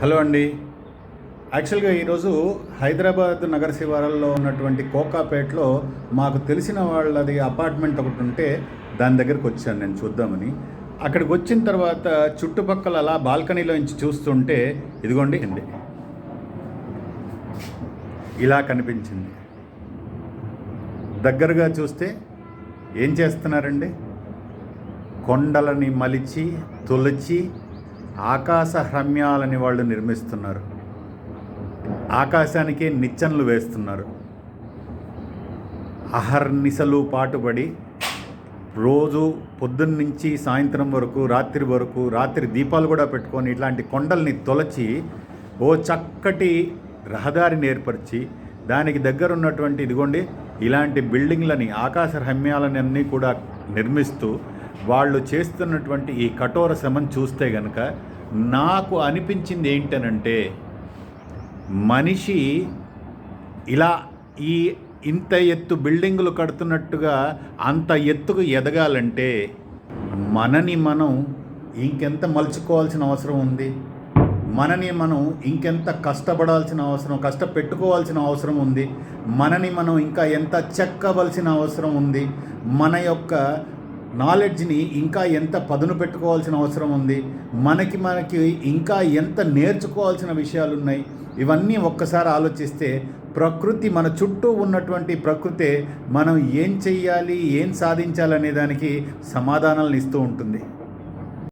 Hello అండి. యాక్చువల్గా ఈరోజు హైదరాబాద్ నగర శివారుల్లో ఉన్నటువంటి కోకాపేటలో మాకు తెలిసిన వాళ్ళది అపార్ట్మెంట్ ఒకటి ఉంటే దాని దగ్గరికి వచ్చాను నేను చూద్దామని. అక్కడికి వచ్చిన తర్వాత చుట్టుపక్కల అలా బాల్కనీలో నుంచి చూస్తుంటే ఇదిగోండి ఇలా కనిపించింది. దగ్గరగా చూస్తే ఏం చేస్తున్నారండి? కొండలని మలిచి తొలిచి ఆకాశ హృమ్యాలని వాళ్ళు నిర్మిస్తున్నారు. ఆకాశానికే నిచ్చెనలు వేస్తున్నారు. అహర్నిశలు పాటుపడి రోజు పొద్దున్నుంచి సాయంత్రం వరకు రాత్రి దీపాలు కూడా పెట్టుకొని ఇట్లాంటి కొండల్ని తొలచి ఓ చక్కటి రహదారిని ఏర్పరిచి దానికి దగ్గర ఉన్నటువంటి ఇదిగోండి ఇలాంటి బిల్డింగ్లని ఆకాశ హృమ్యాలని అన్నీ కూడా నిర్మిస్తూ వాళ్ళు చేస్తున్నటువంటి ఈ కఠోర శ్రమను చూస్తే కనుక నాకు అనిపించింది ఏంటనంటే, మనిషి ఇలా ఇంత ఎత్తు బిల్డింగులు కడుతున్నట్టుగా అంత ఎత్తుకు ఎదగాలంటే మనని మనం ఇంకెంత మలుచుకోవాల్సిన అవసరం ఉంది, మనని మనం ఇంకెంత కష్టపెట్టుకోవాల్సిన అవసరం ఉంది, మనని మనం ఇంకా ఎంత చెక్కవలసిన అవసరం ఉంది, మన యొక్క నాలెడ్జ్ని ఇంకా ఎంత పదును పెట్టుకోవాల్సిన అవసరం ఉంది, మనకి ఇంకా ఎంత నేర్చుకోవాల్సిన విషయాలు ఉన్నాయి. ఇవన్నీ ఒక్కసారి ఆలోచిస్తే ప్రకృతి, మన చుట్టూ ఉన్నటువంటి ప్రకృతే మనం ఏం చెయ్యాలి, ఏం సాధించాలనే దానికి సమాధానాలను ఇస్తూ ఉంటుంది.